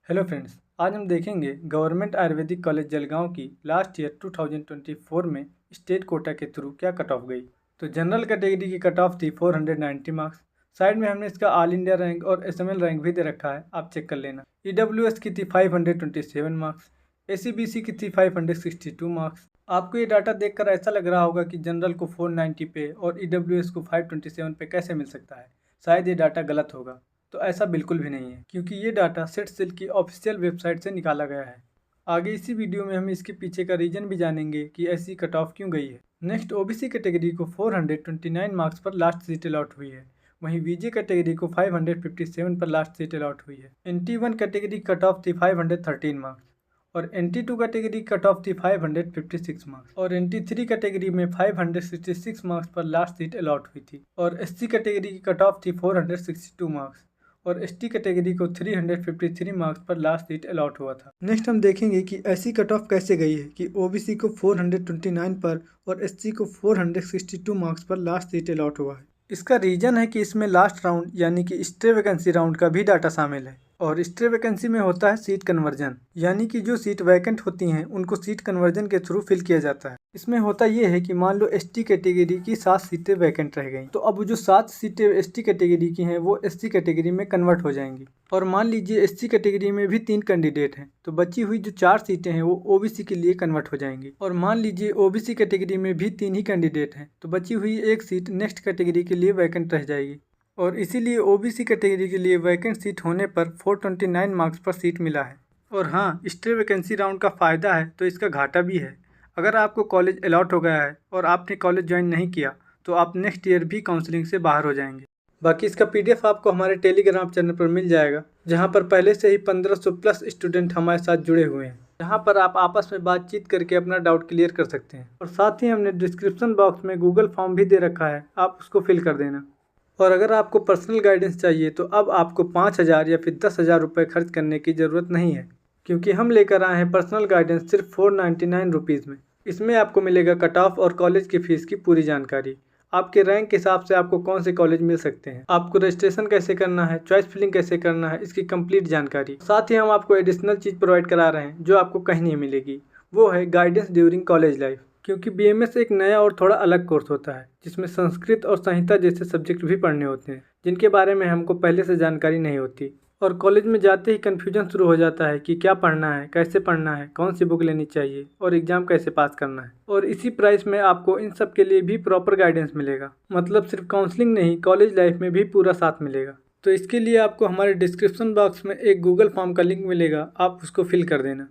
Hello friends, आज हम देखेंगे गवर्नमेंट आयुर्वेदिक कॉलेज जलगांव की लास्ट ईयर 2024 में स्टेट कोटा के थ्रू क्या कट ऑफ गई। तो जनरल कैटेगरी की कट ऑफ थी 490 मार्क्स। साइड में हमने इसका ऑल इंडिया रैंक और एसएमएल रैंक भी दे रखा है, आप चेक कर लेना। ईडब्ल्यूएस की थी 527 मार्क्स, एसीबीसी की थी 562 मार्क्स। आपको ये डाटा देखकर ऐसा लग रहा होगा कि जनरल को 490 पे और ईडब्ल्यूएस को 527 पे कैसे मिल सकता है, शायद ये डाटा गलत होगा। तो ऐसा बिल्कुल भी नहीं है, क्योंकि ये डाटा सेट सेल की ऑफिशियल वेबसाइट से निकाला गया है। आगे इसी वीडियो में हम इसके पीछे का रीजन भी जानेंगे कि ऐसी कट ऑफ क्यों गई है। नेक्स्ट ओबीसी कैटेगरी को 429 मार्क्स पर लास्ट सीट अलॉट हुई है। वहीं वीजे कैटेगरी को 557 पर लास्ट सीट अलॉट हुई है। NT1 कैटेगरी कट ऑफ थी 513 मार्क्स और NT2 कैटेगरी कट ऑफ थी 556 मार्क्स और NT3 कैटेगरी में 566 मार्क्स पर लास्ट सीट अलॉट हुई थी और SC कैटेगरी की कट ऑफ थी 462 मार्क्स और एसटी कैटेगरी को 353 मार्क्स पर लास्ट सीट अलॉट हुआ था। नेक्स्ट हम देखेंगे कि ऐसी कट ऑफ कैसे गई है कि ओबीसी को 429 पर और एससी को 462 मार्क्स पर लास्ट सीट अलॉट हुआ है। इसका रीजन है कि इसमें लास्ट राउंड यानी कि स्टे वैकेंसी राउंड का भी डाटा शामिल है और स्टे वैकेंसी में होता है सीट कन्वर्जन, यानी कि जो सीट वैकेंट होती हैं उनको सीट कन्वर्जन के थ्रू फिल किया जाता है। इसमें होता ये है कि मान लो एसटी कैटेगरी की 7 सीटें वैकेंट रह गई, तो अब जो 7 सीटें एसटी कैटेगरी की हैं वो एससी कैटेगरी में कन्वर्ट हो जाएंगी। और मान लीजिए एससी कैटेगरी में भी 3 कैंडिडेट हैं, तो बची हुई जो 4 सीटें हैं वो ओबीसी के लिए कन्वर्ट हो जाएंगी। और मान लीजिए ओबीसी कैटेगरी में भी 3 ही कैंडिडेट हैं, तो बची हुई एक सीट नेक्स्ट कैटेगरी के लिए वैकेंट रह जाएगी। और इसीलिए ओबीसी कैटेगरी के लिए वैकेंट सीट होने पर 429 मार्क्स पर सीट मिला है। और हाँ, स्टे वैकेंसी राउंड का फ़ायदा है तो इसका घाटा भी है। अगर आपको कॉलेज अलॉट हो गया है और आपने कॉलेज ज्वाइन नहीं किया तो आप नेक्स्ट ईयर भी काउंसलिंग से बाहर हो जाएंगे। बाकी इसका पीडीएफ आपको हमारे टेलीग्राम चैनल पर मिल जाएगा, जहां पर पहले से ही 1500 प्लस स्टूडेंट हमारे साथ जुड़े हुए हैं, जहां पर आप आपस में बातचीत करके अपना डाउट क्लियर कर सकते हैं। और साथ ही हमने डिस्क्रिप्शन बॉक्स में गूगल फॉर्म भी दे रखा है, आप उसको फिल कर देना। और अगर आपको पर्सनल गाइडेंस चाहिए तो अब आपको 5000 या फिर 10,000 रुपये खर्च करने की ज़रूरत नहीं है, क्योंकि हम लेकर आए हैं पर्सनल गाइडेंस सिर्फ 499 रुपीज़ में। इसमें आपको मिलेगा कट ऑफ और कॉलेज की फ़ीस की पूरी जानकारी, आपके रैंक के हिसाब से आपको कौन से कॉलेज मिल सकते हैं, आपको रजिस्ट्रेशन कैसे करना है, चॉइस फिलिंग कैसे करना है, इसकी कंप्लीट जानकारी। साथ ही हम आपको एडिशनल चीज़ प्रोवाइड करा रहे हैं जो आपको कहीं नहीं मिलेगी, वो है गाइडेंस ड्यूरिंग कॉलेज लाइफ। क्योंकि बीएमएस एक नया और थोड़ा अलग कोर्स होता है, जिसमें संस्कृत और संहिता जैसे सब्जेक्ट भी पढ़ने होते हैं, जिनके बारे में हमको पहले से जानकारी नहीं होती। और कॉलेज में जाते ही कन्फ्यूजन शुरू हो जाता है कि क्या पढ़ना है, कैसे पढ़ना है, कौन सी बुक लेनी चाहिए और एग्ज़ाम कैसे पास करना है। और इसी प्राइस में आपको इन सब के लिए भी प्रॉपर गाइडेंस मिलेगा, मतलब सिर्फ काउंसलिंग नहीं, कॉलेज लाइफ में भी पूरा साथ मिलेगा। तो इसके लिए आपको हमारे डिस्क्रिप्शन बॉक्स में एक गूगल फॉर्म का लिंक मिलेगा, आप उसको फिल कर देना।